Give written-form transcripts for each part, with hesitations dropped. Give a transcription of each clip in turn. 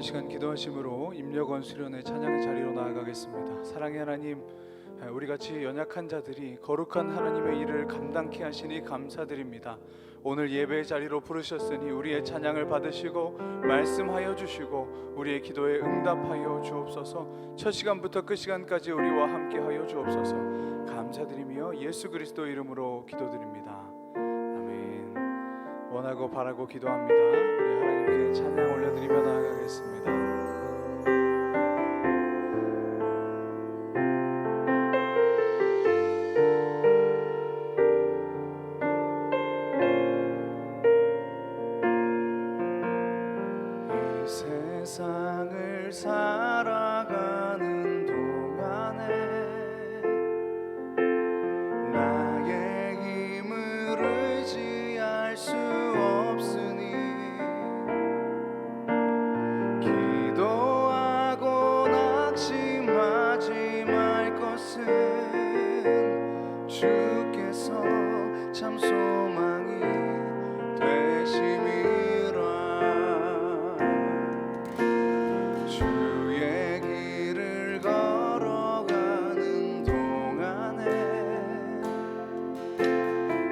이 시간 기도하심으로 임력원 수련회 찬양의 자리로 나아가겠습니다. 사랑의 하나님, 우리같이 연약한 자들이 거룩한 하나님의 일을 감당케 하시니 감사드립니다. 오늘 예배의 자리로 부르셨으니 우리의 찬양을 받으시고 말씀하여 주시고 우리의 기도에 응답하여 주옵소서. 첫 시간부터 끝 시간까지 우리와 함께하여 주옵소서. 감사드리며 예수 그리스도 이름으로 기도드립니다. 아멘. 원하고 바라고 기도합니다. 우리 하나님께 찬양 올려드리며 나아가겠습니다. 세상을 살아가는 동안에 나의 힘을 의지할 수 없으니 기도하고 낙심하지 말 것은 주께서 참 소망이 되심이라. 주의 길을 걸어가는 동안에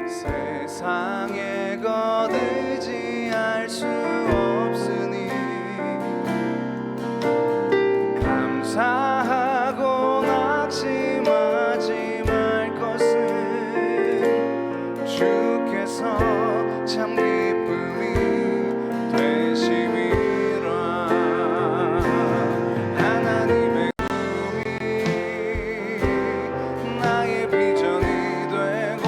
세상의 것 의지할 수 없으니 감사하고 낙심하지 말 것은 주께서 참 기쁨이 되심이라. 하나님의 꿈이 나의 비전이 되고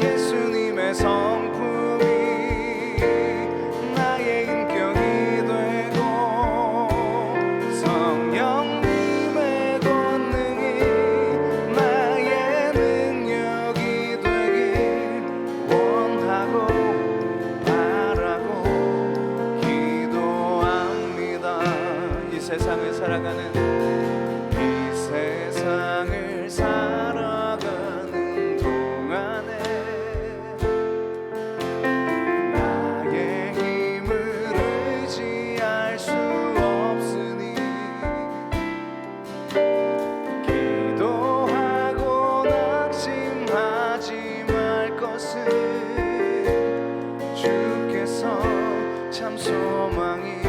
예수님의 성품이 나의 인격이 되고 성령님의 권능이 나의 능력이 되길 원하고 바라고 기도합니다. 이 세상을 살아가는 동안에 나의 힘을 의지할 수 없으니 기도하고 낙심하지 말 것은 주께서 참 소망이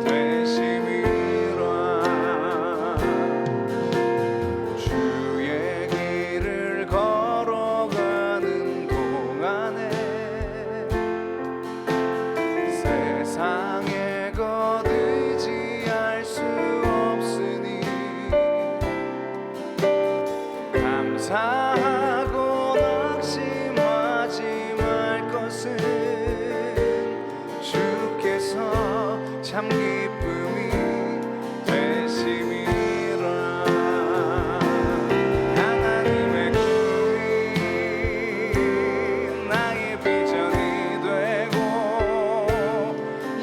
되심이라. 주의 길을 걸어가는 동안에 세상의 것 의지할 수 없으니 감사하고 낙심하지 말 것은 주께서 참 기쁨이 되심이라. 하나님의 꿈이 나의 비전이 되고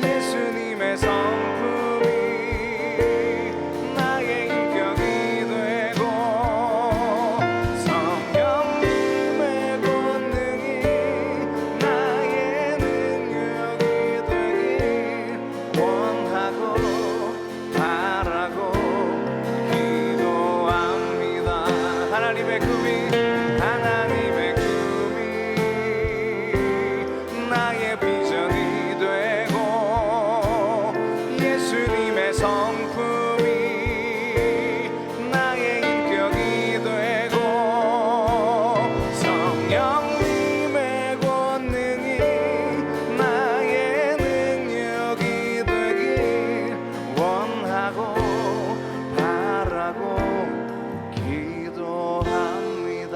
예수님의 성품이 나의 인격이 되고 성령님의 권능이 나의 능력이 되길 원하고 바라고 기도합니다. 하나님의 꿈이 나의 비전이 되고 예수님의 성품이 나의 인격이 되고 성령님의 권능이 나의 능력이 되길 원하고 바라고 기도합니다.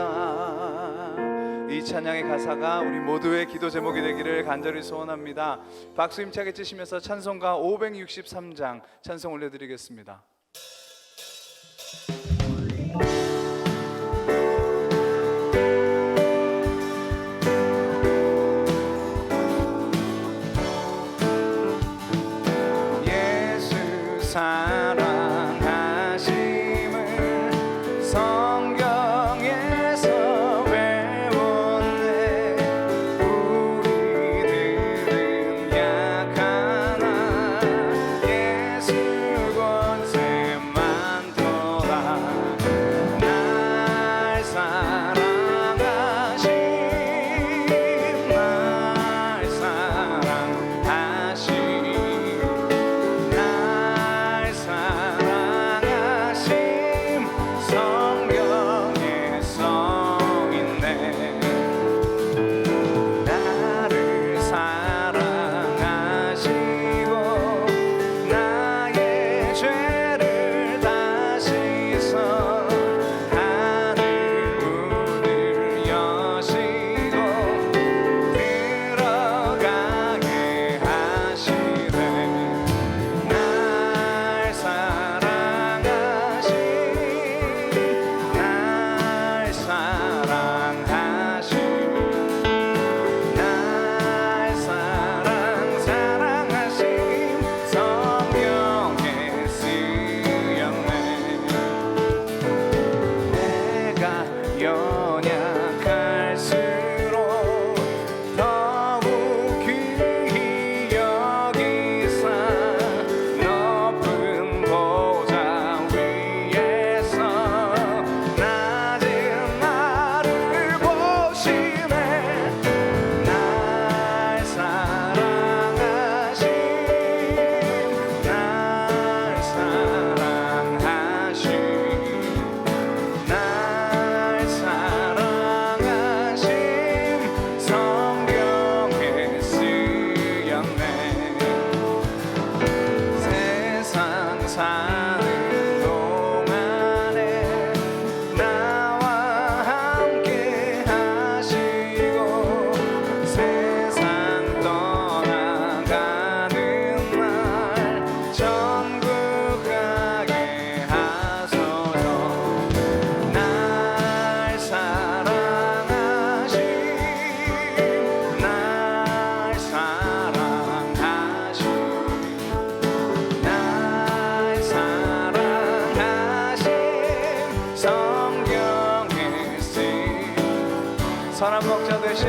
이 찬양의 가사가 우리 모두의 기도 제목이 되기를 간절히 소원합니다. 박수 힘차게 치시면서 찬송가 563장 찬송 올려드리겠습니다. 예수 사랑하심을 성경에서 배웠네. 우리들은 약한 선한 목자 되신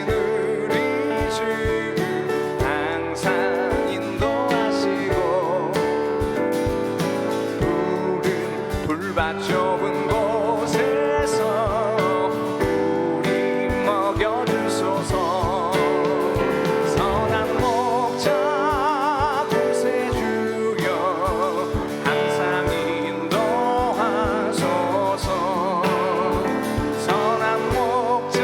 우리 주 항상 인도하시고 우린 불밭 좁은 곳에서 우리 먹여주소서. 선한 목자 구세주여 항상 인도하소서. 선한 목자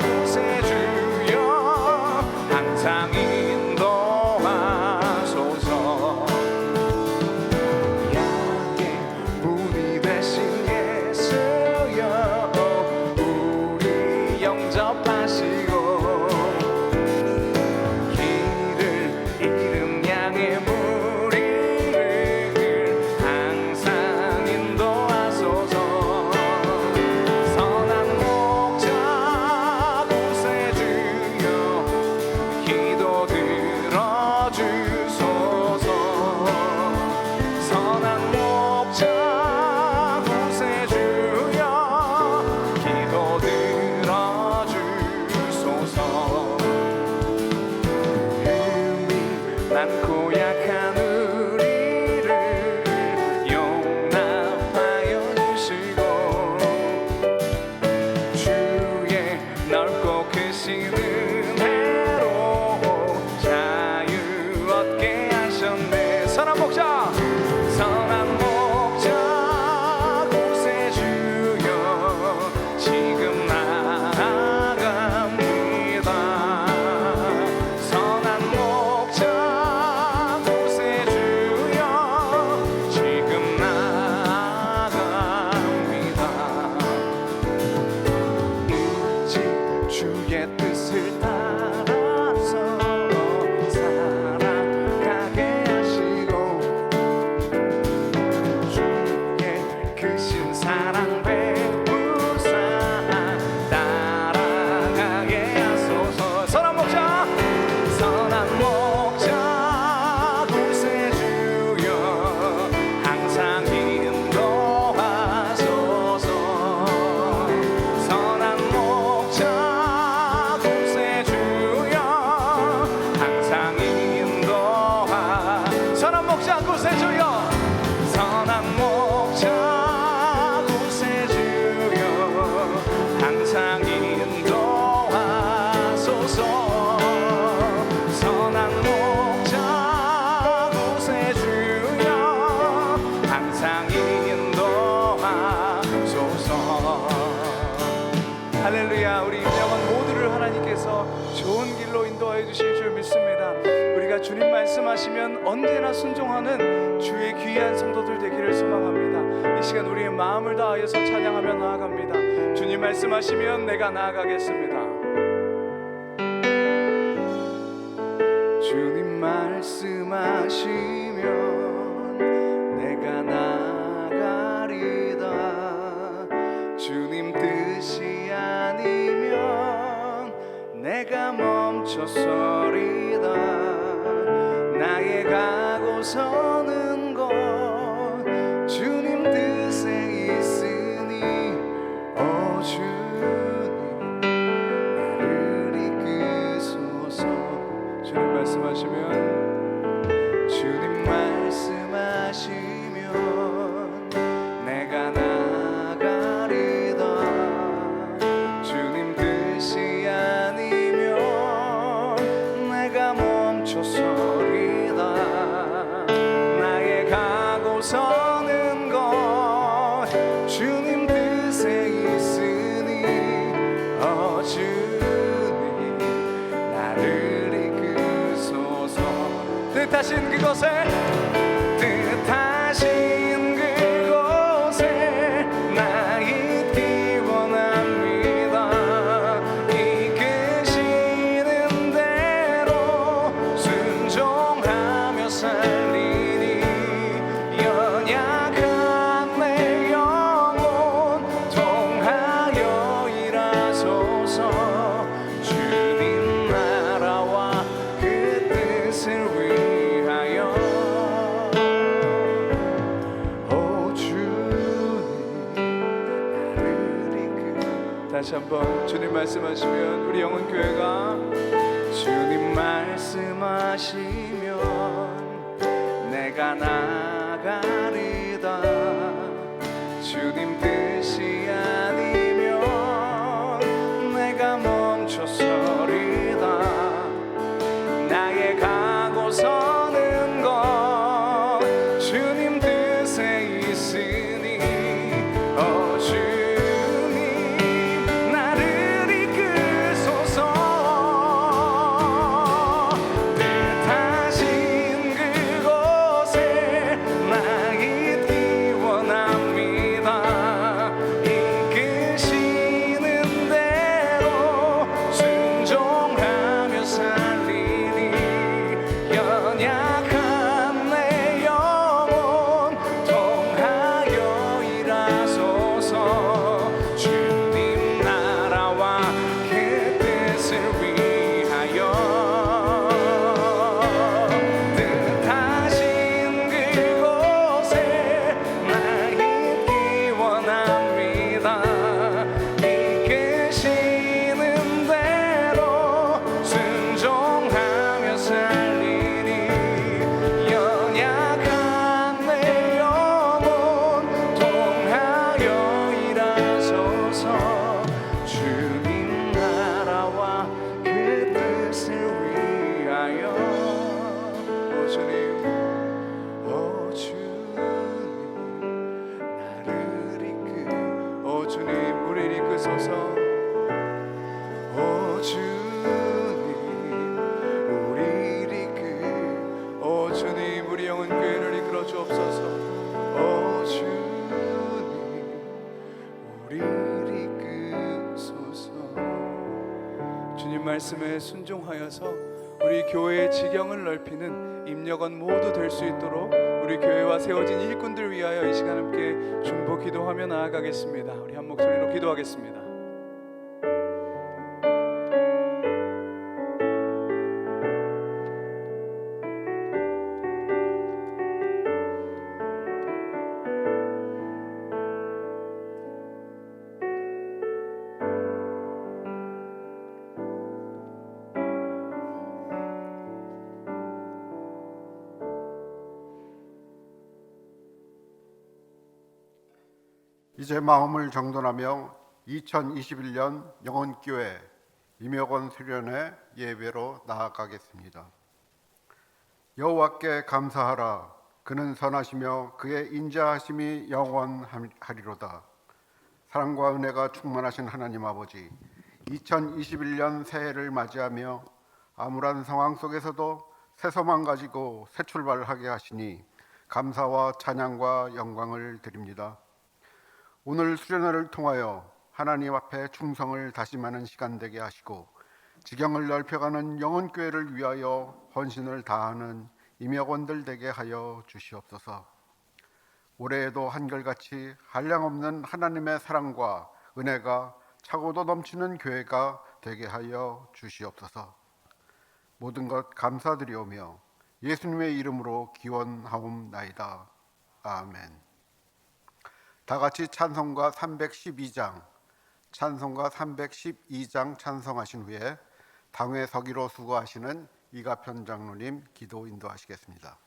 구세주여 항상 인도하소서. 양의 문이 되신 예수여 우리 영접하시고 길을 잃은 양의 무리를 항상 인도하소서. 선한 목자 구세주여 기도 들어주소서. 선한 목자 구세주여 기도 들어주소서. 흠이 많고 약한 우리를 용납하여 주시고 주의 넓고 크신 은혜로 자유 얻게 하셨네. 선한 목자 구세주여 지금 나아갑니다. 선한 목자 구세주여 지금 나아갑니다. 일찍 주의 뜻을 따라서 살아가게 하시고 주의 크신 사랑 베푸사 따라가게 하소서. 선한 목자 구세주여 항상 인도하소서. 선한 목자 구세주여 항상 인도하. 선한 목자 구세주여 선한 목자 구세주여 항상 인도하소서. 선한 목자 구세주여 항상 인도하소서. 할렐루야. 우리 임명한 모두를 하나님께서 좋은 길로 인도하여 주실 줄 믿습니다. 우리가 주님 말씀하시면 언제나 순종하는 주의 귀한 성도들 되기를 소망합니다. 이 시간 우리의 마음을 다하여서 찬양하며 나아갑니다. 주님 말씀하시면 내가 나아가겠습니다. 주님 말씀하시면 내가 나아가리다. 주님 뜻이 아니면 내가 멈춰서리다. 나의 가고 서는 곳 주님 뜻에 있으니 오 주님 나를 이끄소서. 주님 말씀하시면 주님 말씀하시면 내가 나가리다. 주님 뜻이 아니면 내가 멈춰서리다. 나의 가고 서는 곳 주님 뜻에 있으니 오 주님 나를 이끄소서. 뜻하신 그곳에 뜻하신 그곳에 나 있기 원합니다. 이끄시는 대로 순종하며 살리니 연약한 내 영혼 통하여 일하소서. 주님 나라와 그 뜻을 위하여 다시 한번 주님 말씀하시면 우리 영혼교회가 주님 말씀하시면 내가 나가리다. 주님 뜻이 아니면 내가 멈춰서리다. 나의 가고 서는 것 주님 뜻에 있으니 주님 나를 이끄소서. 뜻하신 그곳에 나 있기 원합니다. 이끄시는 대로 순종하며 살리니 연약한 내 영혼 통하여 일하소서. 주님 나라와 그 뜻을 위하여 뜻하신 그곳에 나 있기 원합니다. 이끄시는 대로 순종하며 살리니 연약한 내 영혼 통하여 일하소서. 주님 나라와 그 뜻을 위하여. 주님, 주님 나를 주님 우리를 이끄소서. 주님 우리를 주님 우리 영혼교회를 이끌어 주옵소서. 주님 우리를 이끄소서. 주님 말씀에 순종하여서 우리 교회의 지경을 넓히는 임력원 모두 될 수 있도록 우리 교회와 세워진 일꾼들 위하여 이 시간 함께 중보 기도하며 나아가겠습니다. 우리 한 목소리로 기도하겠습니다. 이제 마음을 정돈하며 2021년 영혼교회 임여건 수련회 예배로 나아가겠습니다. 여호와께 감사하라. 그는 선하시며 그의 인자하심이 영원하리로다. 사랑과 은혜가 충만하신 하나님 아버지, 2021년 새해를 맞이하며 암울한 상황 속에서도 새 소망 가지고 새 출발하게 하시니 감사와 찬양과 영광을 드립니다. 오늘 수련회를 통하여 하나님 앞에 충성을 다짐하는 시간 되게 하시고 지경을 넓혀가는 영혼교회를 위하여 헌신을 다하는 임역원들 되게 하여 주시옵소서. 올해에도 한결같이 한량없는 하나님의 사랑과 은혜가 차고도 넘치는 교회가 되게 하여 주시옵소서. 모든 것 감사드리오며 예수님의 이름으로 기원하옵나이다. 아멘. 다 같이 찬송가 312장 찬송하신 후에 당회 서기로 수고하시는 이가편 장로님 기도 인도하시겠습니다.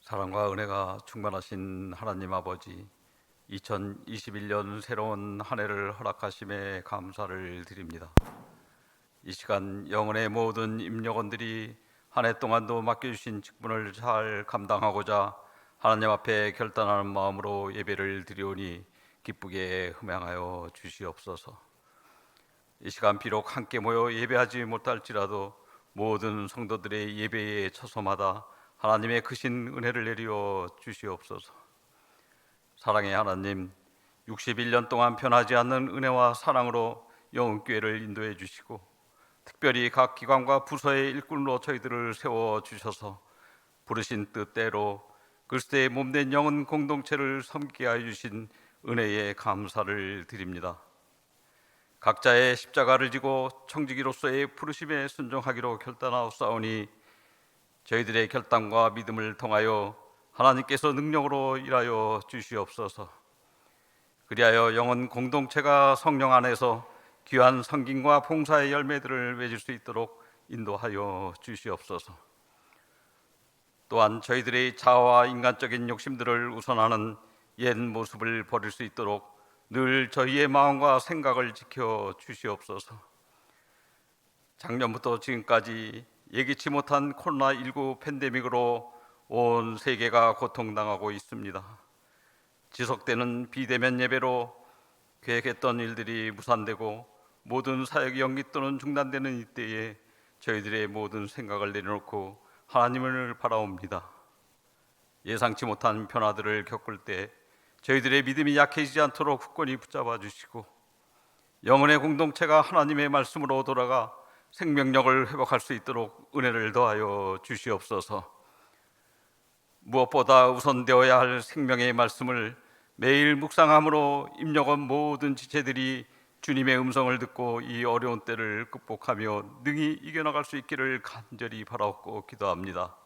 사랑과 은혜가 충만하신 하나님 아버지, 2021년 새로운 한 해를 허락하심에 감사를 드립니다. 이 시간 영혼의 모든 임력원들이 한 해 동안도 맡겨주신 직분을 잘 감당하고자 하나님 앞에 결단하는 마음으로 예배를 드리오니 기쁘게 흠양하여 주시옵소서. 이 시간 비록 함께 모여 예배하지 못할지라도 모든 성도들의 예배의 처소마다 하나님의 크신 은혜를 내려 주시옵소서. 사랑의 하나님, 61년 동안 변하지 않는 은혜와 사랑으로 영혼교회를 인도해 주시고 특별히 각 기관과 부서의 일꾼으로 저희들을 세워주셔서 부르신 뜻대로 그리스도의 몸된 영혼 공동체를 섬기게 하여 주신 은혜에 감사를 드립니다. 각자의 십자가를 지고 청지기로서의 부르심에 순종하기로 결단하옵사오니 저희들의 결단과 믿음을 통하여 하나님께서 능력으로 일하여 주시옵소서. 그리하여 영혼 공동체가 성령 안에서 귀한 성김과 봉사의 열매들을 맺을 수 있도록 인도하여 주시옵소서. 또한 저희들의 자아와 인간적인 욕심들을 우선하는 옛 모습을 버릴 수 있도록 늘 저희의 마음과 생각을 지켜 주시옵소서. 작년부터 지금까지 예기치 못한 코로나19 팬데믹으로 온 세계가 고통당하고 있습니다. 지속되는 비대면 예배로 계획했던 일들이 무산되고 모든 사역이 연기 또는 중단되는 이때에 저희들의 모든 생각을 내려놓고 하나님을 바라옵니다. 예상치 못한 변화들을 겪을 때 저희들의 믿음이 약해지지 않도록 굳건히 붙잡아 주시고 영혼의 공동체가 하나님의 말씀으로 돌아가 생명력을 회복할 수 있도록 은혜를 더하여 주시옵소서. 무엇보다 우선되어야 할 생명의 말씀을 매일 묵상함으로 임력원 모든 지체들이 주님의 음성을 듣고 이 어려운 때를 극복하며 능히 이겨나갈 수 있기를 간절히 바라옵고 기도합니다.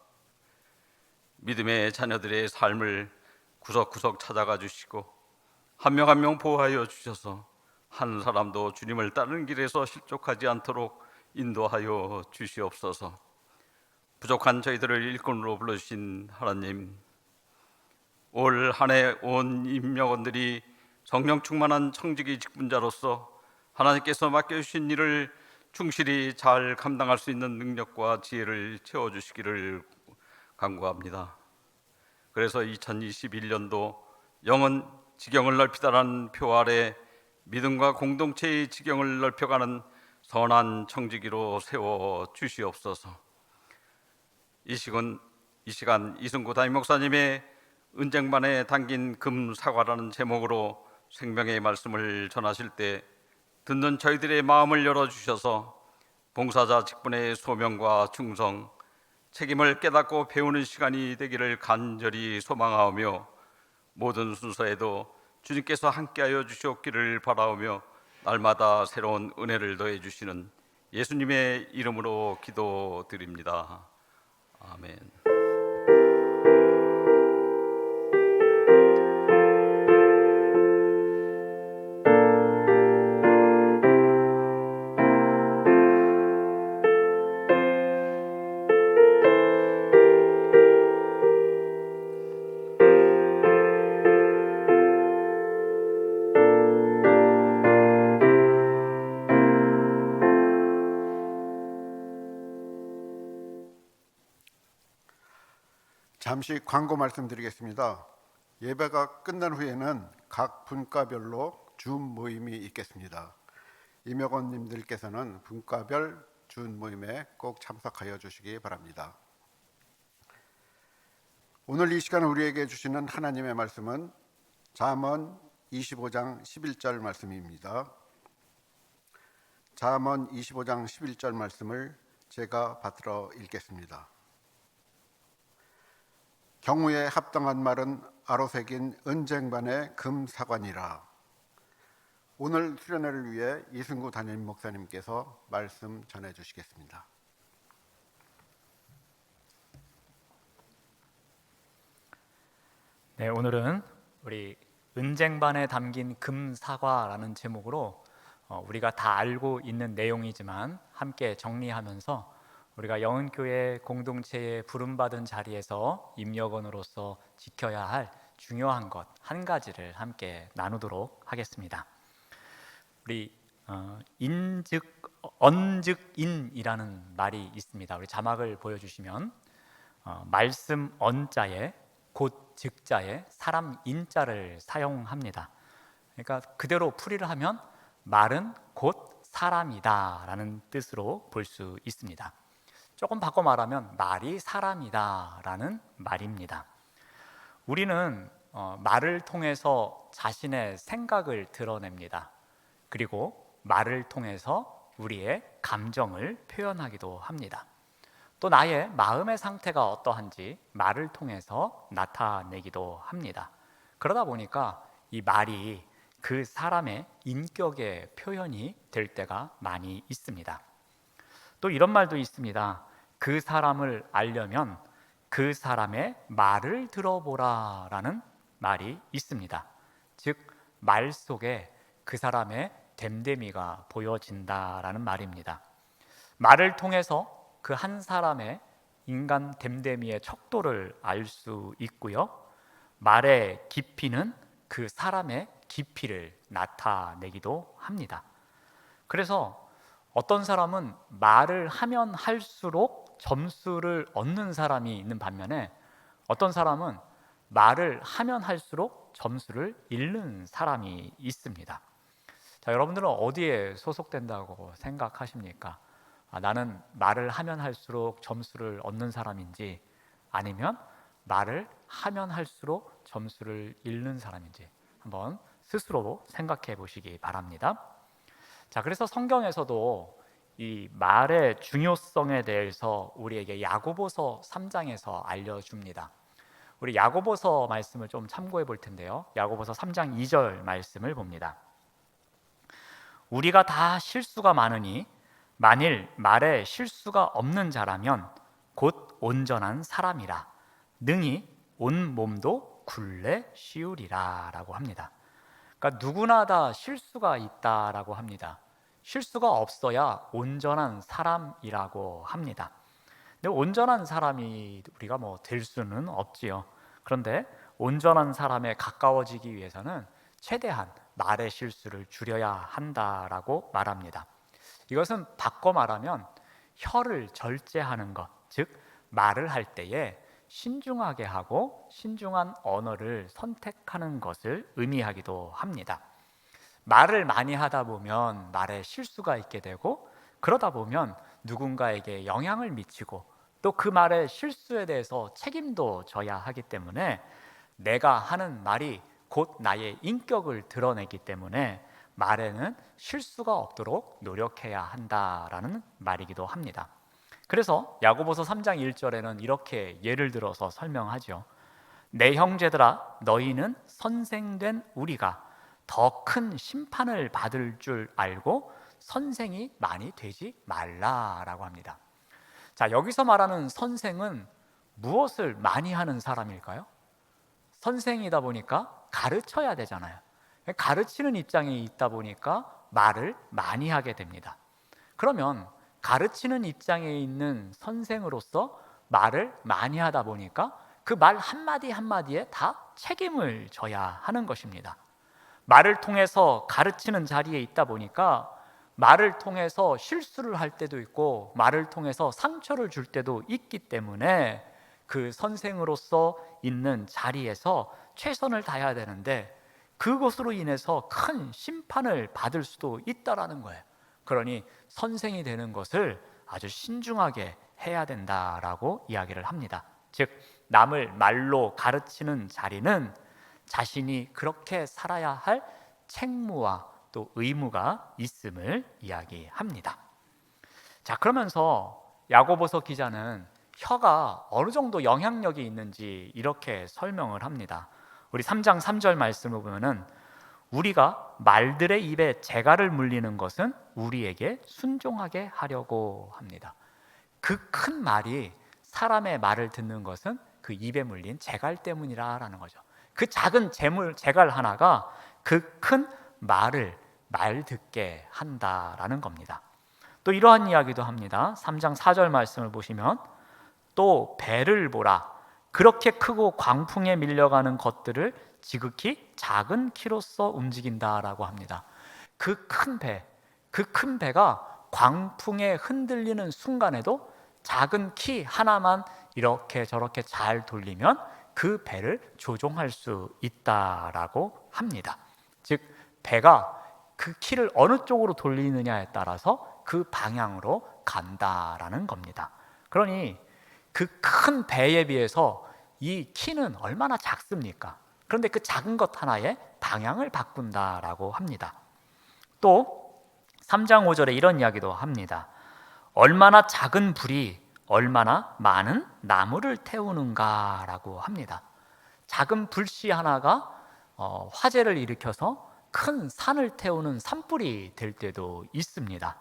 믿음의 자녀들의 삶을 구석구석 찾아가 주시고 한 명 한 명 보호하여 주셔서 한 사람도 주님을 따르는 길에서 실족하지 않도록 인도하여 주시옵소서. 부족한 저희들을 일꾼으로 불러주신 하나님, 올 한 해 온 임명원들이 성령 충만한 청지기 직분자로서 하나님께서 맡겨주신 일을 충실히 잘 감당할 수 있는 능력과 지혜를 채워주시기를 간구합니다. 그래서 2021년도 영혼 지경을 넓히다라는 표 아래 믿음과 공동체의 지경을 넓혀가는 선한 청지기로 세워 주시옵소서. 이 시간 이승구 담임 목사님의 은쟁반에 담긴 금사과라는 제목으로 생명의 말씀을 전하실 때 듣는 저희들의 마음을 열어주셔서 봉사자 직분의 소명과 충성, 책임을 깨닫고 배우는 시간이 되기를 간절히 소망하오며 모든 순서에도 주님께서 함께하여 주시옵기를 바라오며 날마다 새로운 은혜를 더해 주시는 예수님의 이름으로 기도드립니다. 아멘. 잠시 광고 말씀드리겠습니다. 예배가 끝난 후에는 각 분과별로 줌 모임이 있겠습니다. 임역원님들께서는 분과별 줌 모임에 꼭 참석하여 주시기 바랍니다. 오늘 이 시간 우리에게 주시는 하나님의 말씀은 잠언 25장 11절 말씀입니다. 잠언 25장 11절 말씀을 제가 받들어 읽겠습니다. 경우에 합당한 말은 아로새긴 은쟁반의 금사관이라. 오늘 수련회를 위해 이승구 담임 목사님께서 말씀 전해 주시겠습니다. 네, 오늘은 우리 은쟁반에 담긴 금사과라는 제목으로 우리가 다 알고 있는 내용이지만 함께 정리하면서 우리가 영은교회 공동체에 부름받은 자리에서 임력원으로서 지켜야 할 중요한 것 한 가지를 함께 나누도록 하겠습니다. 우리 언즉인이라는 말이 있습니다. 우리 자막을 보여주시면 말씀 언자에 곧 즉자에 사람 인자를 사용합니다. 그러니까 그대로 풀이를 하면 말은 곧 사람이다 라는 뜻으로 볼 수 있습니다. 조금 바꿔 말하면 말이 사람이다 라는 말입니다. 우리는 말을 통해서 자신의 생각을 드러냅니다. 그리고 말을 통해서 우리의 감정을 표현하기도 합니다. 또 나의 마음의 상태가 어떠한지 말을 통해서 나타내기도 합니다. 그러다 보니까 이 말이 그 사람의 인격의 표현이 될 때가 많이 있습니다. 또 이런 말도 있습니다. 그 사람을 알려면 그 사람의 말을 들어보라 라는 말이 있습니다. 즉, 말 속에 그 사람의 됨됨이가 보여진다라는 말입니다. 말을 통해서 그 한 사람의 인간 됨됨이의 척도를 알 수 있고요. 말의 깊이는 그 사람의 깊이를 나타내기도 합니다. 그래서 어떤 사람은 말을 하면 할수록 점수를 얻는 사람이 있는 반면에 어떤 사람은 말을 하면 할수록 점수를 잃는 사람이 있습니다. 자, 여러분들은 어디에 소속된다고 생각하십니까? 나는 말을 하면 할수록 점수를 얻는 사람인지 아니면 말을 하면 할수록 점수를 잃는 사람인지 한번 스스로 생각해 보시기 바랍니다. 자, 그래서 성경에서도 이 말의 중요성에 대해서 우리에게 야고보서 3장에서 알려줍니다. 우리 야고보서 말씀을 좀 참고해 볼 텐데요. 야고보서 3장 2절 말씀을 봅니다. 우리가 다 실수가 많으니 만일 말에 실수가 없는 자라면 곧 온전한 사람이라 능히 온 몸도 굴레 씌우리라 라고 합니다. 그러니까 누구나 다 실수가 있다라고 합니다. 실수가 없어야 온전한 사람이라고 합니다. 근데 온전한 사람이 우리가 될 수는 없지요. 그런데 온전한 사람에 가까워지기 위해서는 최대한 말의 실수를 줄여야 한다라고 말합니다. 이것은 바꿔 말하면 혀를 절제하는 것, 즉 말을 할 때에 신중하게 하고 신중한 언어를 선택하는 것을 의미하기도 합니다. 말을 많이 하다 보면 말에 실수가 있게 되고 그러다 보면 누군가에게 영향을 미치고 또 그 말의 실수에 대해서 책임도 져야 하기 때문에 내가 하는 말이 곧 나의 인격을 드러내기 때문에 말에는 실수가 없도록 노력해야 한다라는 말이기도 합니다. 그래서 야고보서 3장 1절에는 이렇게 예를 들어서 설명하죠. 내 형제들아 너희는 선생된 우리가 더 큰 심판을 받을 줄 알고 선생이 많이 되지 말라라고 합니다. 자, 여기서 말하는 선생은 무엇을 많이 하는 사람일까요? 선생이다 보니까 가르쳐야 되잖아요. 가르치는 입장에 있다 보니까 말을 많이 하게 됩니다. 그러면 가르치는 입장에 있는 선생으로서 말을 많이 하다 보니까 그 말 한마디 한마디에 다 책임을 져야 하는 것입니다. 말을 통해서 가르치는 자리에 있다 보니까 말을 통해서 실수를 할 때도 있고 말을 통해서 상처를 줄 때도 있기 때문에 그 선생으로서 있는 자리에서 최선을 다해야 되는데 그것으로 인해서 큰 심판을 받을 수도 있다라는 거예요. 그러니 선생이 되는 것을 아주 신중하게 해야 된다라고 이야기를 합니다. 즉 남을 말로 가르치는 자리는 자신이 그렇게 살아야 할 책무와 또 의무가 있음을 이야기합니다. 자, 그러면서 야고보서 기자는 혀가 어느 정도 영향력이 있는지 이렇게 설명을 합니다. 우리 3장 3절 말씀을 보면은 우리가 말들의 입에 재갈을 물리는 것은 우리에게 순종하게 하려고 합니다. 그 큰 말이 사람의 말을 듣는 것은 그 입에 물린 재갈 때문이라는 거죠. 그 작은 재갈 하나가 그 큰 말을 말 듣게 한다라는 겁니다. 또 이러한 이야기도 합니다. 3장 4절 말씀을 보시면 또 배를 보라. 그렇게 크고 광풍에 밀려가는 것들을 지극히 작은 키로서 움직인다라고 합니다. 그 큰 배가 광풍에 흔들리는 순간에도 작은 키 하나만 이렇게 저렇게 잘 돌리면 그 배를 조종할 수 있다라고 합니다. 즉 배가 그 키를 어느 쪽으로 돌리느냐에 따라서 그 방향으로 간다라는 겁니다. 그러니 그 큰 배에 비해서 이 키는 얼마나 작습니까? 그런데 그 작은 것 하나에 방향을 바꾼다라고 합니다. 또 3장 5절에 이런 이야기도 합니다. 얼마나 작은 불이 얼마나 많은 나무를 태우는가라고 합니다. 작은 불씨 하나가 화재를 일으켜서 큰 산을 태우는 산불이 될 때도 있습니다.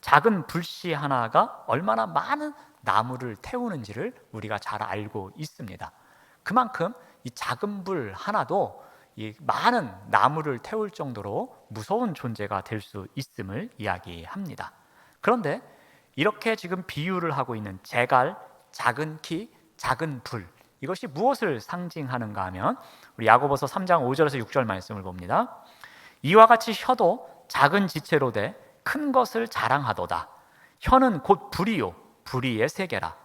작은 불씨 하나가 얼마나 많은 나무를 태우는지를 우리가 잘 알고 있습니다. 그만큼 이 작은 불 하나도 이 많은 나무를 태울 정도로 무서운 존재가 될 수 있음을 이야기합니다. 그런데 이렇게 지금 비유를 하고 있는 제갈, 작은 키, 작은 불, 이것이 무엇을 상징하는가 하면 우리 야고보서 3장 5절에서 6절 말씀을 봅니다. 이와 같이 혀도 작은 지체로 돼 큰 것을 자랑하도다. 혀는 곧 불이요 불의의 세계라.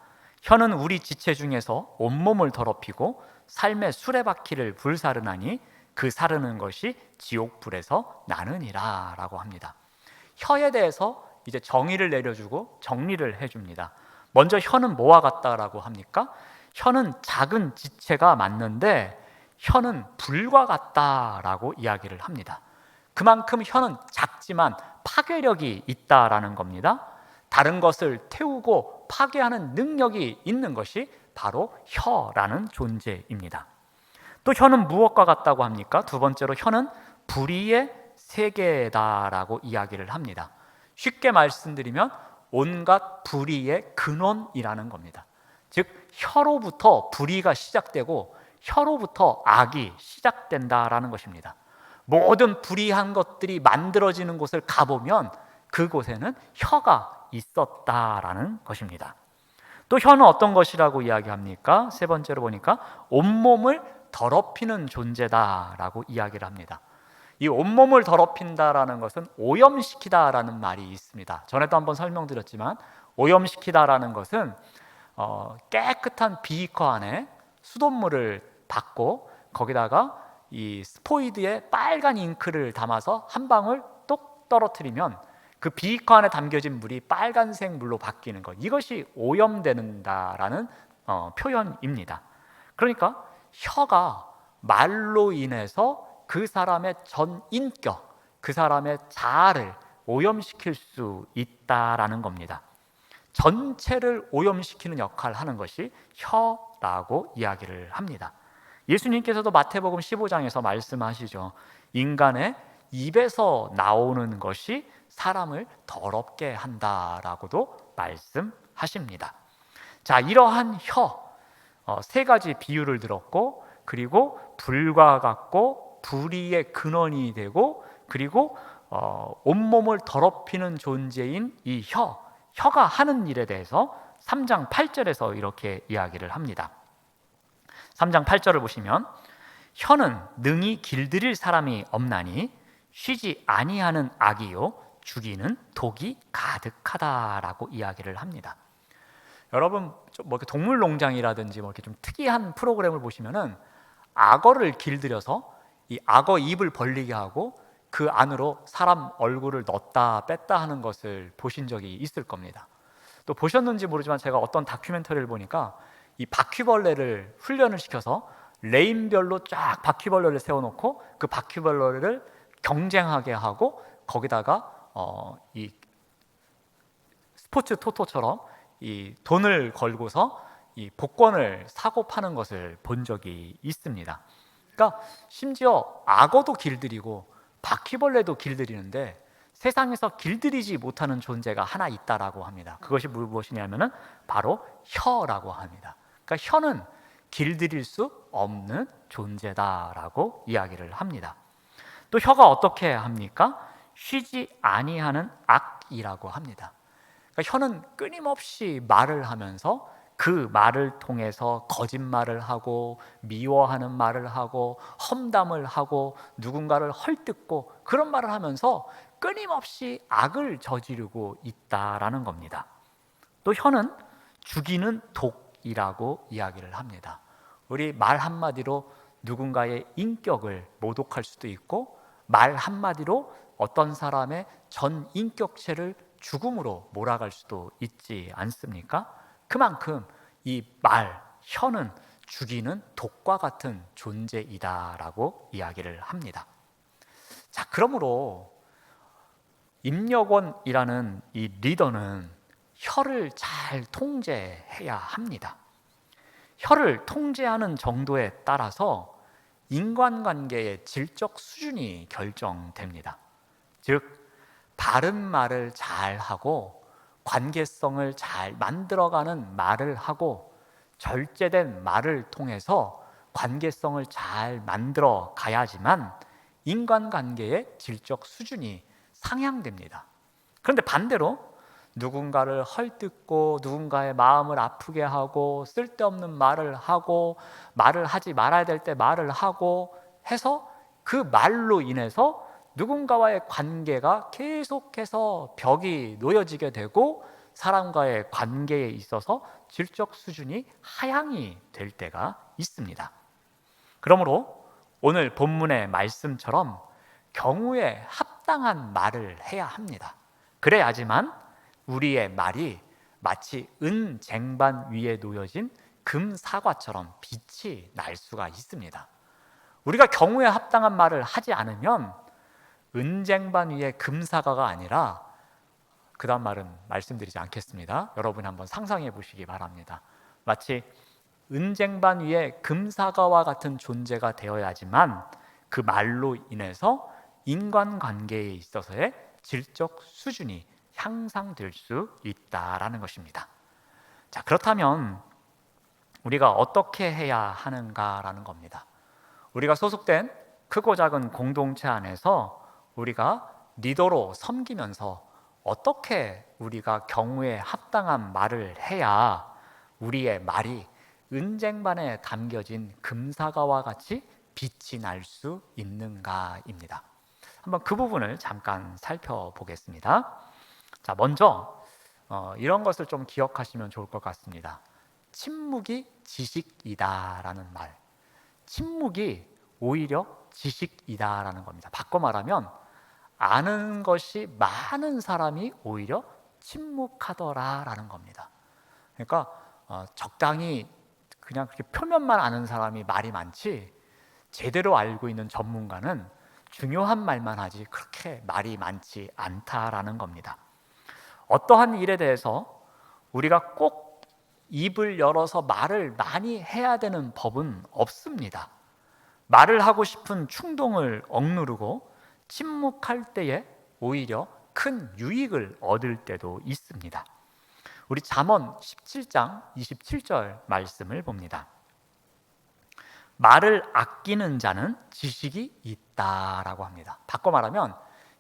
혀는 우리 지체 중에서 온몸을 더럽히고 삶의 수레바퀴를 불사르나니 그 사르는 것이 지옥불에서 나느니라 라고 합니다. 혀에 대해서 이제 정의를 내려주고 정리를 해줍니다. 먼저 혀는 뭐와 같다라고 합니까? 혀는 작은 지체가 맞는데 혀는 불과 같다라고 이야기를 합니다. 그만큼 혀는 작지만 파괴력이 있다라는 겁니다. 다른 것을 태우고 파괴하는 능력이 있는 것이 바로 혀라는 존재입니다. 또 혀는 무엇과 같다고 합니까? 두 번째로 혀는 불의의 세계다라고 이야기를 합니다. 쉽게 말씀드리면 온갖 불의의 근원이라는 겁니다. 즉 혀로부터 불의가 시작되고 혀로부터 악이 시작된다라는 것입니다. 모든 불의한 것들이 만들어지는 곳을 가보면 그곳에는 혀가 있었다라는 것입니다. 또 혀는 어떤 것이라고 이야기합니까? 세 번째로 보니까 온몸을 더럽히는 존재다라고 이야기를 합니다. 이 온몸을 더럽힌다라는 것은 오염시키다라는 말이 있습니다. 전에도 한번 설명드렸지만 오염시키다라는 것은 깨끗한 비커 안에 수돗물을 받고 거기다가 이 스포이드에 빨간 잉크를 담아서 한 방울 똑 떨어뜨리면 그 비커 안에 담겨진 물이 빨간색 물로 바뀌는 것, 이것이 오염된다라는 표현입니다. 그러니까 혀가 말로 인해서 그 사람의 전 인격, 그 사람의 자아를 오염시킬 수 있다라는 겁니다. 전체를 오염시키는 역할을 하는 것이 혀라고 이야기를 합니다. 예수님께서도 마태복음 15장에서 말씀하시죠. 인간의 입에서 나오는 것이 사람을 더럽게 한다라고도 말씀하십니다. 자, 이러한 혀, 세 가지 비유를 들었고, 그리고 불과 같고 불의의 근원이 되고, 그리고 온몸을 더럽히는 존재인 이 혀가 하는 일에 대해서 3장 8절에서 이렇게 이야기를 합니다. 3장 8절을 보시면 혀는 능히 길들일 사람이 없나니 쉬지 아니하는 악이요 죽이는 독이 가득하다라고 이야기를 합니다. 여러분 뭐 동물농장이라든지 뭐 이렇게 좀 특이한 프로그램을 보시면은 악어를 길들여서 이 악어 입을 벌리게 하고 그 안으로 사람 얼굴을 넣었다 뺐다 하는 것을 보신 적이 있을 겁니다. 또 보셨는지 모르지만 제가 어떤 다큐멘터리를 보니까 이 바퀴벌레를 훈련을 시켜서 레인별로 쫙 바퀴벌레를 세워놓고 그 바퀴벌레를 경쟁하게 하고 거기다가 이 스포츠 토토처럼 이 돈을 걸고서 이 복권을 사고 파는 것을 본 적이 있습니다. 그러니까 심지어 악어도 길들이고 바퀴벌레도 길들이는데 세상에서 길들이지 못하는 존재가 하나 있다라고 합니다. 그것이 무엇이냐면은 바로 혀라고 합니다. 그러니까 혀는 길들일 수 없는 존재다라고 이야기를 합니다. 또 혀가 어떻게 합니까? 쉬지 아니하는 악이라고 합니다. 그러니까 혀는 끊임없이 말을 하면서 그 말을 통해서 거짓말을 하고 미워하는 말을 하고 험담을 하고 누군가를 헐뜯고 그런 말을 하면서 끊임없이 악을 저지르고 있다라는 겁니다. 또 혀는 죽이는 독이라고 이야기를 합니다. 우리 말 한마디로 누군가의 인격을 모독할 수도 있고 말 한마디로 어떤 사람의 전 인격체를 죽음으로 몰아갈 수도 있지 않습니까? 그만큼 이 말, 혀는 죽이는 독과 같은 존재이다라고 이야기를 합니다. 자, 그러므로 임력원이라는 이 리더는 혀를 잘 통제해야 합니다. 혀를 통제하는 정도에 따라서 인간관계의 질적 수준이 결정됩니다. 즉, 바른 말을 잘 하고 관계성을 잘 만들어가는 말을 하고 절제된 말을 통해서 관계성을 잘 만들어 가야지만 인간관계의 질적 수준이 상향됩니다. 그런데 반대로 누군가를 헐뜯고 누군가의 마음을 아프게 하고 쓸데없는 말을 하고 말을 하지 말아야 될 때 말을 하고 해서 그 말로 인해서 누군가와의 관계가 계속해서 벽이 놓여지게 되고 사람과의 관계에 있어서 질적 수준이 하향이 될 때가 있습니다. 그러므로 오늘 본문의 말씀처럼 경우에 합당한 말을 해야 합니다. 그래야지만 우리의 말이 마치 은 쟁반 위에 놓여진 금 사과처럼 빛이 날 수가 있습니다. 우리가 경우에 합당한 말을 하지 않으면 은쟁반 위에 금사과가 아니라, 그 다음 말은 말씀드리지 않겠습니다. 여러분이 한번 상상해 보시기 바랍니다. 마치 은쟁반 위에 금사과와 같은 존재가 되어야지만 그 말로 인해서 인간관계에 있어서의 질적 수준이 향상될 수 있다라는 것입니다. 자, 그렇다면 우리가 어떻게 해야 하는가라는 겁니다. 우리가 소속된 크고 작은 공동체 안에서 우리가 리더로 섬기면서 어떻게 우리가 경우에 합당한 말을 해야 우리의 말이 은쟁반에 담겨진 금사과와 같이 빛이 날 수 있는가입니다. 한번 그 부분을 잠깐 살펴보겠습니다. 자, 먼저 이런 것을 좀 기억하시면 좋을 것 같습니다. 침묵이 지식이다라는 말. 침묵이 오히려 지식이다라는 겁니다. 바꿔 말하면 아는 것이 많은 사람이 오히려 침묵하더라라는 겁니다. 그러니까 적당히 그냥 그렇게 표면만 아는 사람이 말이 많지, 제대로 알고 있는 전문가는 중요한 말만 하지 그렇게 말이 많지 않다라는 겁니다. 어떠한 일에 대해서 우리가 꼭 입을 열어서 말을 많이 해야 되는 법은 없습니다. 말을 하고 싶은 충동을 억누르고 침묵할 때에 오히려 큰 유익을 얻을 때도 있습니다. 우리 잠언 17장 27절 말씀을 봅니다. 말을 아끼는 자는 지식이 있다라고 합니다. 바꿔 말하면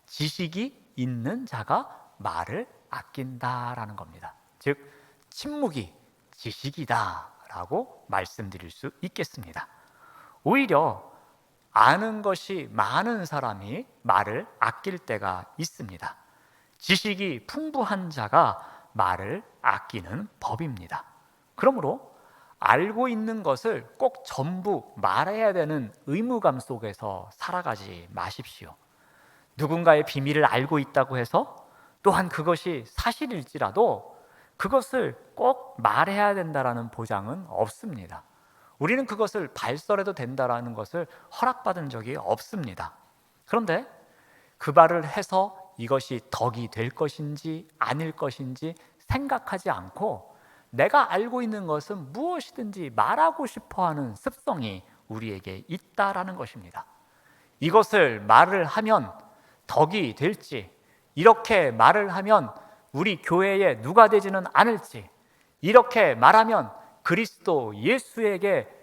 지식이 있는 자가 말을 아낀다라는 겁니다. 즉 침묵이 지식이다라고 말씀드릴 수 있겠습니다. 오히려 아는 것이 많은 사람이 말을 아낄 때가 있습니다. 지식이 풍부한 자가 말을 아끼는 법입니다. 그러므로 알고 있는 것을 꼭 전부 말해야 되는 의무감 속에서 살아가지 마십시오. 누군가의 비밀을 알고 있다고 해서 또한 그것이 사실일지라도 그것을 꼭 말해야 된다라는 보장은 없습니다. 우리는 그것을 발설해도 된다라는 것을 허락받은 적이 없습니다. 그런데 그 말을 해서 이것이 덕이 될 것인지 아닐 것인지 생각하지 않고 내가 알고 있는 것은 무엇이든지 말하고 싶어하는 습성이 우리에게 있다라는 것입니다. 이것을 말을 하면 덕이 될지, 이렇게 말을 하면 우리 교회에 누가 되지는 않을지, 이렇게 말하면 그리스도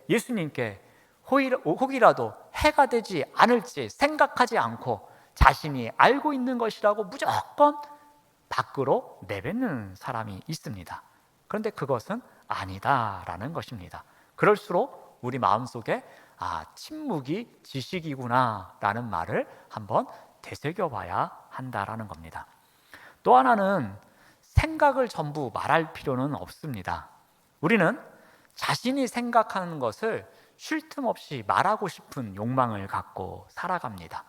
예수님께 혹이라도 해가 되지 않을지 생각하지 않고 자신이 알고 있는 것이라고 무조건 밖으로 내뱉는 사람이 있습니다. 그런데 그것은 아니다라는 것입니다. 그럴수록 우리 마음속에 침묵이 지식이구나 라는 말을 한번 되새겨봐야 한다라는 겁니다. 또 하나는 생각을 전부 말할 필요는 없습니다. 우리는 자신이 생각하는 것을 쉴 틈 없이 말하고 싶은 욕망을 갖고 살아갑니다.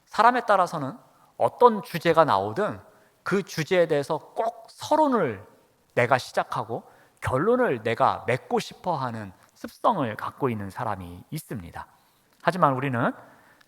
사람에 따라서는 어떤 주제가 나오든 그 주제에 대해서 꼭 서론을 내가 시작하고 결론을 내가 맺고 싶어 하는 습성을 갖고 있는 사람이 있습니다. 하지만 우리는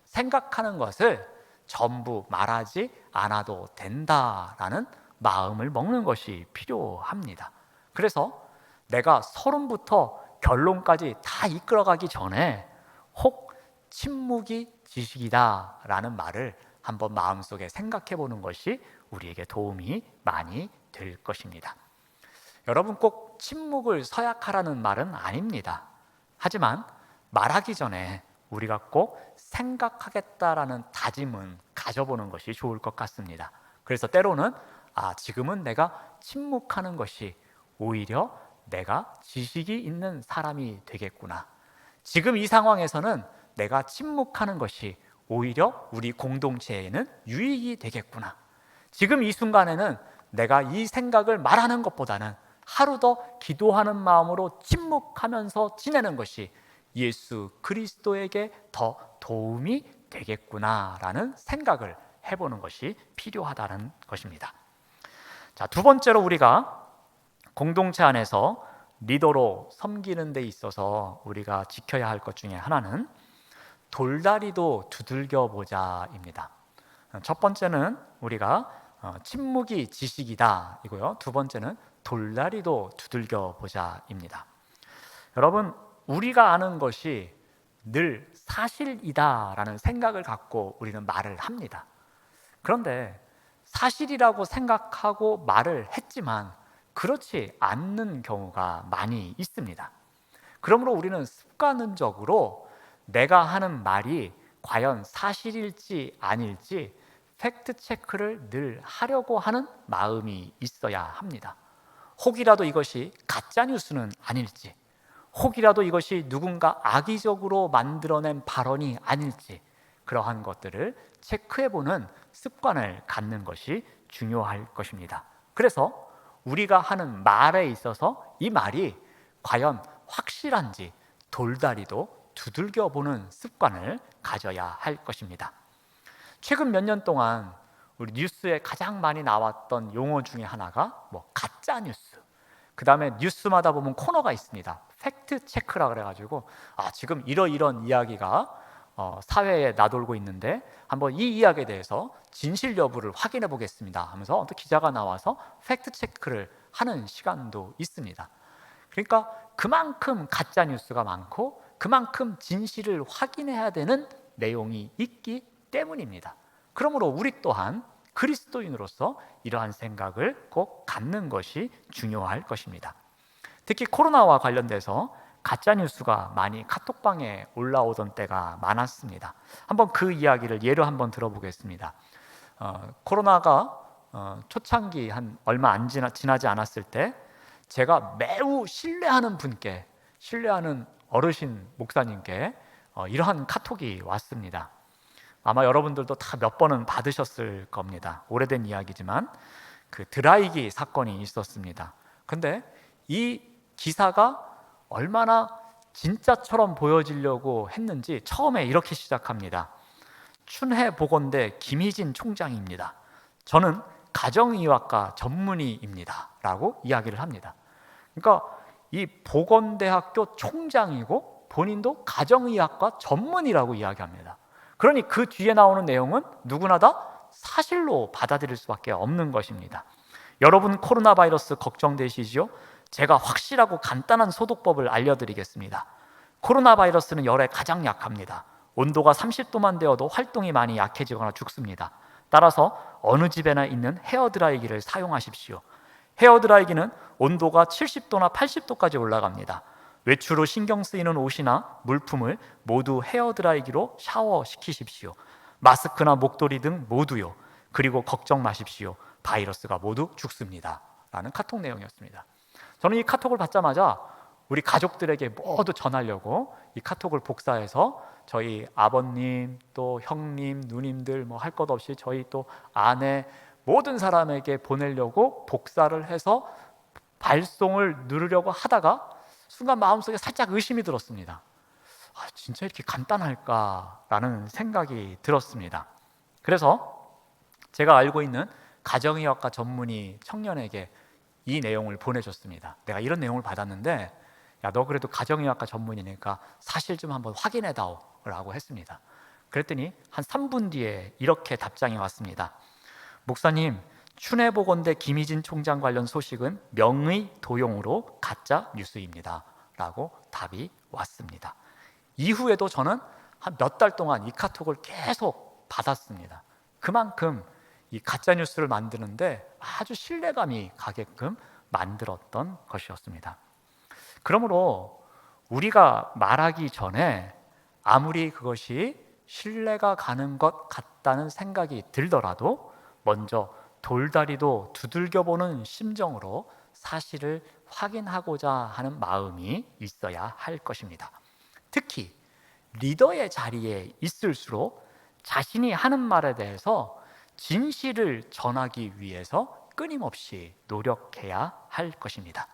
생각하는 것을 전부 말하지 않아도 된다라는 마음을 먹는 것이 필요합니다. 그래서 내가 서론부터 결론까지 다 이끌어가기 전에 혹 침묵이 지식이다라는 말을 한번 마음속에 생각해 보는 것이 우리에게 도움이 많이 될 것입니다. 여러분, 꼭 침묵을 서약하라는 말은 아닙니다. 하지만 말하기 전에 우리가 꼭 생각하겠다라는 다짐은 가져보는 것이 좋을 것 같습니다. 그래서 때로는 지금은 내가 침묵하는 것이 오히려 내가 지식이 있는 사람이 되겠구나. 지금 이 상황에서는 내가 침묵하는 것이 오히려 우리 공동체에는 유익이 되겠구나. 지금 이 순간에는 내가 이 생각을 말하는 것보다는 하루 더 기도하는 마음으로 침묵하면서 지내는 것이 예수 그리스도에게 더 도움이 되겠구나라는 생각을 해보는 것이 필요하다는 것입니다. 자, 두 번째로 우리가 공동체 안에서 리더로 섬기는 데 있어서 우리가 지켜야 할 것 중에 하나는 돌다리도 두들겨 보자입니다. 첫 번째는 우리가 침묵이 지식이다 이고요. 두 번째는 돌다리도 두들겨 보자입니다. 여러분, 우리가 아는 것이 늘 사실이다라는 생각을 갖고 우리는 말을 합니다. 그런데 사실이라고 생각하고 말을 했지만 그렇지 않는 경우가 많이 있습니다. 그러므로 우리는 습관적으로 내가 하는 말이 과연 사실일지 아닐지 팩트 체크를 늘 하려고 하는 마음이 있어야 합니다. 혹이라도 이것이 가짜 뉴스는 아닐지, 혹이라도 이것이 누군가 악의적으로 만들어낸 발언이 아닐지, 그러한 것들을 체크해보는 습관을 갖는 것이 중요할 것입니다. 그래서 우리가 하는 말에 있어서 이 말이 과연 확실한지 돌다리도 두들겨보는 습관을 가져야 할 것입니다. 최근 몇 년 동안 우리 뉴스에 가장 많이 나왔던 용어 중에 하나가 가짜 뉴스, 그 다음에 뉴스마다 보면 코너가 있습니다. 팩트 체크라 그래가지고 지금 이런 이야기가 사회에 나돌고 있는데 한번 이 이야기에 대해서 진실 여부를 확인해 보겠습니다 하면서 어떤 기자가 나와서 팩트 체크를 하는 시간도 있습니다. 그러니까 그만큼 가짜 뉴스가 많고 그만큼 진실을 확인해야 되는 내용이 있기 때문입니다. 그러므로 우리 또한 그리스도인으로서 이러한 생각을 꼭 갖는 것이 중요할 것입니다. 특히 코로나와 관련돼서 가짜 뉴스가 많이 카톡방에 올라오던 때가 많았습니다. 한번 그 이야기를 예로 한번 들어보겠습니다. 코로나가 초창기 한 얼마 안 지나지 않았을 때 제가 매우 신뢰하는 분께, 신뢰하는 어르신 목사님께 이러한 카톡이 왔습니다. 아마 여러분들도 다 몇 번은 받으셨을 겁니다. 오래된 이야기지만 그 드라이기 사건이 있었습니다. 근데 이 기사가 얼마나 진짜처럼 보여지려고 했는지 처음에 이렇게 시작합니다. 춘해보건대 김희진 총장입니다. 저는 가정의학과 전문의입니다 라고 이야기를 합니다. 그러니까 이 보건대학교 총장이고 본인도 가정의학과 전문의라고 이야기합니다. 그러니 그 뒤에 나오는 내용은 누구나 다 사실로 받아들일 수밖에 없는 것입니다. 여러분 코로나 바이러스 걱정되시지요? 제가 확실하고 간단한 소독법을 알려드리겠습니다. 코로나 바이러스는 열에 가장 약합니다. 온도가 30도만 되어도 활동이 많이 약해지거나 죽습니다. 따라서 어느 집에나 있는 헤어드라이기를 사용하십시오. 헤어드라이기는 온도가 70도나 80도까지 올라갑니다. 외출 후 신경 쓰이는 옷이나 물품을 모두 헤어드라이기로 샤워시키십시오. 마스크나 목도리 등 모두요. 그리고 걱정 마십시오. 바이러스가 모두 죽습니다 라는 카톡 내용이었습니다. 저는 이 카톡을 받자마자 우리 가족들에게 모두 전하려고 이 카톡을 복사해서 저희 아버님, 또 형님, 누님들 뭐 할 것 없이 저희 또 아내 모든 사람에게 보내려고 복사를 해서 발송을 누르려고 하다가 순간 마음속에 살짝 의심이 들었습니다. 진짜 이렇게 간단할까라는 생각이 들었습니다. 그래서 제가 알고 있는 가정의학과 전문의 청년에게 이 내용을 보내줬습니다. 내가 이런 내용을 받았는데 야, 너 그래도 가정의학과 전문이니까 사실 좀 한번 확인해다오 라고 했습니다. 그랬더니 한 3분 뒤에 이렇게 답장이 왔습니다. 목사님, 춘해보건대 김희진 총장 관련 소식은 명의 도용으로 가짜 뉴스입니다 라고 답이 왔습니다. 이후에도 저는 한 몇 달 동안 이 카톡을 계속 받았습니다. 그만큼 이 가짜 뉴스를 만드는데 아주 신뢰감이 가게끔 만들었던 것이었습니다. 그러므로 우리가 말하기 전에 아무리 그것이 신뢰가 가는 것 같다는 생각이 들더라도 먼저 돌다리도 두들겨보는 심정으로 사실을 확인하고자 하는 마음이 있어야 할 것입니다. 특히 리더의 자리에 있을수록 자신이 하는 말에 대해서 진실을 전하기 위해서 끊임없이 노력해야 할 것입니다.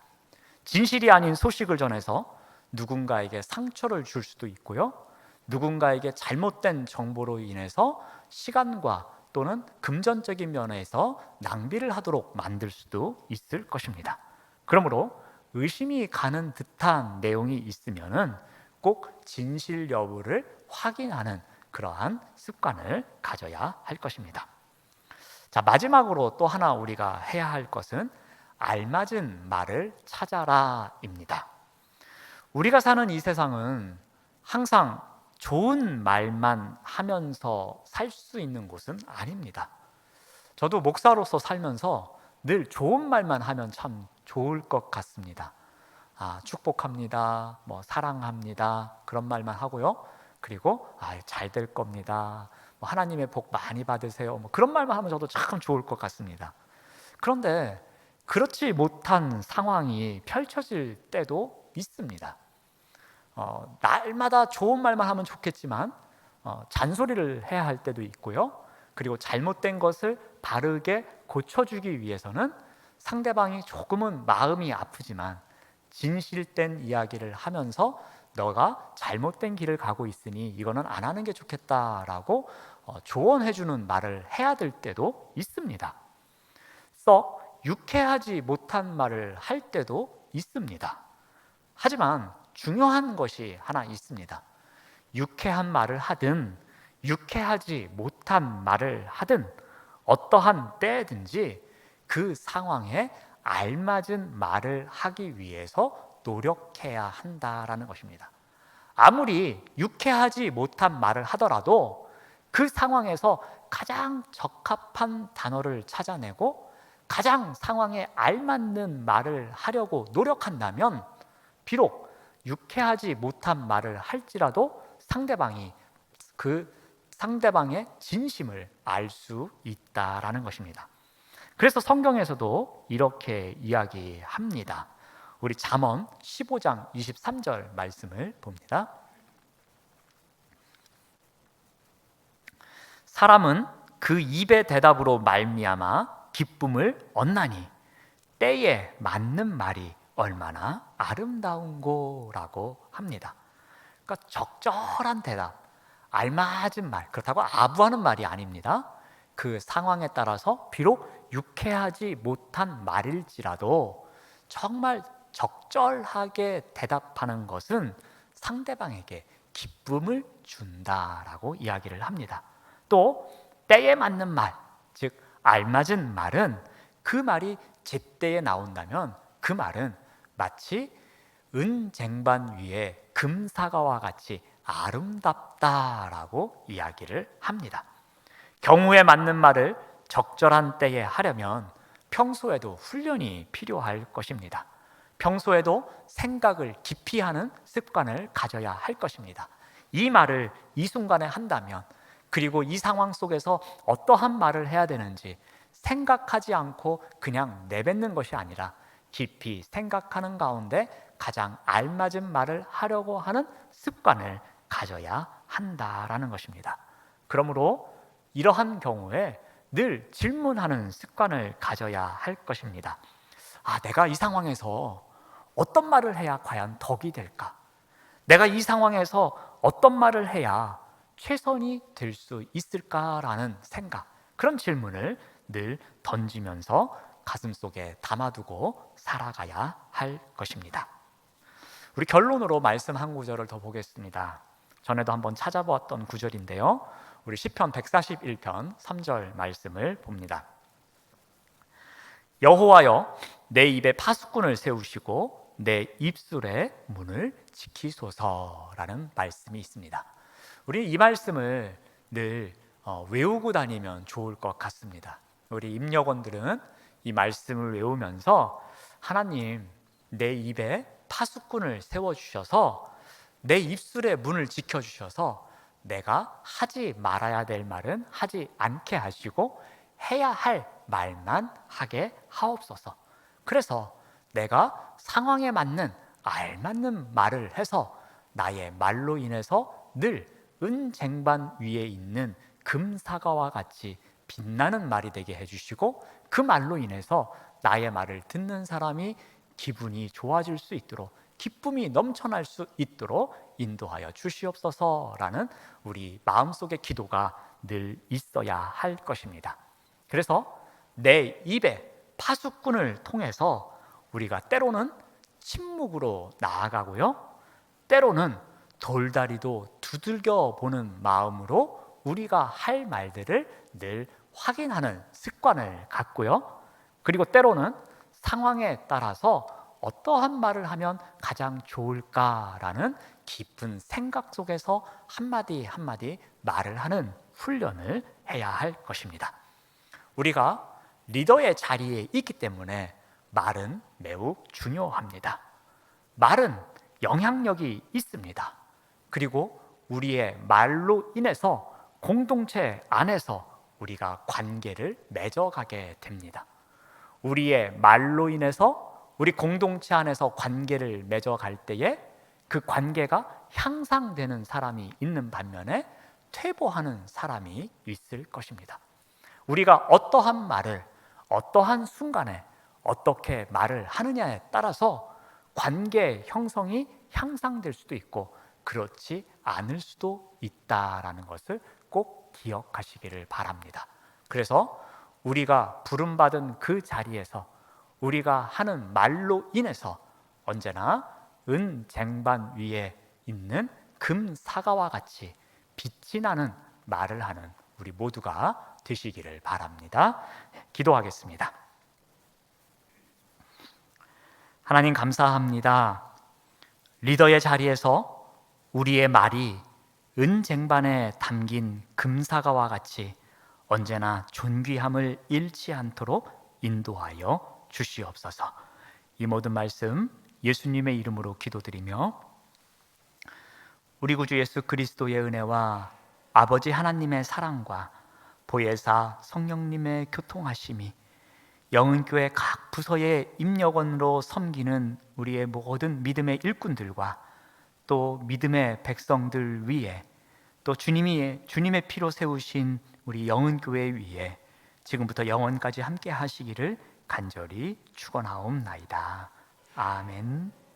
진실이 아닌 소식을 전해서 누군가에게 상처를 줄 수도 있고요, 누군가에게 잘못된 정보로 인해서 시간과 또는 금전적인 면에서 낭비를 하도록 만들 수도 있을 것입니다. 그러므로 의심이 가는 듯한 내용이 있으면은 꼭 진실 여부를 확인하는 그러한 습관을 가져야 할 것입니다. 자, 마지막으로 또 하나 우리가 해야 할 것은 알맞은 말을 찾아라입니다. 우리가 사는 이 세상은 항상 좋은 말만 하면서 살 수 있는 곳은 아닙니다. 저도 목사로서 살면서 늘 좋은 말만 하면 참 좋을 것 같습니다. 축복합니다, 사랑합니다, 그런 말만 하고요. 그리고 잘 될 겁니다, 하나님의 복 많이 받으세요, 그런 말만 하면 저도 참 좋을 것 같습니다. 그런데 그렇지 못한 상황이 펼쳐질 때도 있습니다. 날마다 좋은 말만 하면 좋겠지만 잔소리를 해야 할 때도 있고요. 그리고 잘못된 것을 바르게 고쳐주기 위해서는 상대방이 조금은 마음이 아프지만 진실된 이야기를 하면서 너가 잘못된 길을 가고 있으니 이거는 안 하는 게 좋겠다라고 조언해주는 말을 해야 될 때도 있습니다. 썩 유쾌하지 못한 말을 할 때도 있습니다. 하지만 중요한 것이 하나 있습니다. 유쾌한 말을 하든 유쾌하지 못한 말을 하든 어떠한 때든지 그 상황에 알맞은 말을 하기 위해서 노력해야 한다라는 것입니다. 아무리 유쾌하지 못한 말을 하더라도 그 상황에서 가장 적합한 단어를 찾아내고 가장 상황에 알맞는 말을 하려고 노력한다면 비록 유쾌하지 못한 말을 할지라도 상대방이 그 상대방의 진심을 알 수 있다라는 것입니다. 그래서 성경에서도 이렇게 이야기합니다. 우리 잠언 15장 23절 말씀을 봅니다. 사람은 그 입의 대답으로 말미암아 기쁨을 얻나니 때에 맞는 말이 얼마나 아름다운고라고 합니다. 그러니까 적절한 대답, 알맞은 말, 그렇다고 아부하는 말이 아닙니다. 그 상황에 따라서 비록 유쾌하지 못한 말일지라도 정말 적절하게 대답하는 것은 상대방에게 기쁨을 준다라고 이야기를 합니다. 또 때에 맞는 말, 즉 알맞은 말은 그 말이 제때에 나온다면 그 말은 마치 은쟁반 위에 금사과와 같이 아름답다라고 이야기를 합니다. 경우에 맞는 말을 적절한 때에 하려면 평소에도 훈련이 필요할 것입니다. 평소에도 생각을 깊이 하는 습관을 가져야 할 것입니다. 이 말을 이 순간에 한다면, 그리고 이 상황 속에서 어떠한 말을 해야 되는지 생각하지 않고 그냥 내뱉는 것이 아니라 깊이 생각하는 가운데 가장 알맞은 말을 하려고 하는 습관을 가져야 한다라는 것입니다. 그러므로 이러한 경우에 늘 질문하는 습관을 가져야 할 것입니다. 내가 이 상황에서 어떤 말을 해야 과연 덕이 될까? 내가 이 상황에서 어떤 말을 해야 최선이 될 수 있을까라는 생각, 그런 질문을 늘 던지면서 가슴속에 담아두고 살아가야 할 것입니다. 우리 결론으로 말씀 한 구절을 더 보겠습니다. 전에도 한번 찾아보았던 구절인데요. 우리 시편 141편 3절 말씀을 봅니다. 여호와여, 내 입에 파수꾼을 세우시고 내 입술의 문을 지키소서라는 말씀이 있습니다. 우리 이 말씀을 늘 외우고 다니면 좋을 것 같습니다. 우리 임력원들은 이 말씀을 외우면서 하나님, 내 입에 파수꾼을 세워주셔서 내 입술의 문을 지켜주셔서 내가 하지 말아야 될 말은 하지 않게 하시고 해야 할 말만 하게 하옵소서. 그래서 내가 상황에 맞는 알맞는 말을 해서 나의 말로 인해서 늘 은쟁반 위에 있는 금사과와 같이 빛나는 말이 되게 해주시고 그 말로 인해서 나의 말을 듣는 사람이 기분이 좋아질 수 있도록 기쁨이 넘쳐날 수 있도록 인도하여 주시옵소서라는 우리 마음속의 기도가 늘 있어야 할 것입니다. 그래서 내 입에 파수꾼을 통해서 우리가 때로는 침묵으로 나아가고요, 때로는 돌다리도 두들겨 보는 마음으로 우리가 할 말들을 늘 확인하는 습관을 갖고요, 그리고 때로는 상황에 따라서 어떠한 말을 하면 가장 좋을까라는 깊은 생각 속에서 한마디 한마디 말을 하는 훈련을 해야 할 것입니다. 우리가 리더의 자리에 있기 때문에 말은 매우 중요합니다. 말은 영향력이 있습니다. 그리고 우리의 말로 인해서 공동체 안에서 우리가 관계를 맺어가게 됩니다. 우리의 말로 인해서 우리 공동체 안에서 관계를 맺어갈 때에 그 관계가 향상되는 사람이 있는 반면에 퇴보하는 사람이 있을 것입니다. 우리가 어떠한 말을 어떠한 순간에 어떻게 말을 하느냐에 따라서 관계 형성이 향상될 수도 있고 그렇지 않을 수도 있다라는 것을 꼭 기억하시기를 바랍니다. 그래서 우리가 부름받은 그 자리에서 우리가 하는 말로 인해서 언제나 은쟁반 위에 있는 금사과와 같이 빛이 나는 말을 하는 우리 모두가 되시기를 바랍니다. 기도하겠습니다. 하나님 감사합니다. 리더의 자리에서 우리의 말이 은쟁반에 담긴 금사과와 같이 언제나 존귀함을 잃지 않도록 인도하여 주시옵소서. 이 모든 말씀 예수님의 이름으로 기도드리며 우리 구주 예수 그리스도의 은혜와 아버지 하나님의 사랑과 보혜사 성령님의 교통하심이 영은교회 각 부서의 임력원으로 섬기는 우리의 모든 믿음의 일꾼들과 또 믿음의 백성들 위에 또 주님의 피로 세우신 우리 영은교회 위에 지금부터 영원까지 함께 하시기를 간절히 축원하옵나이다. 아멘.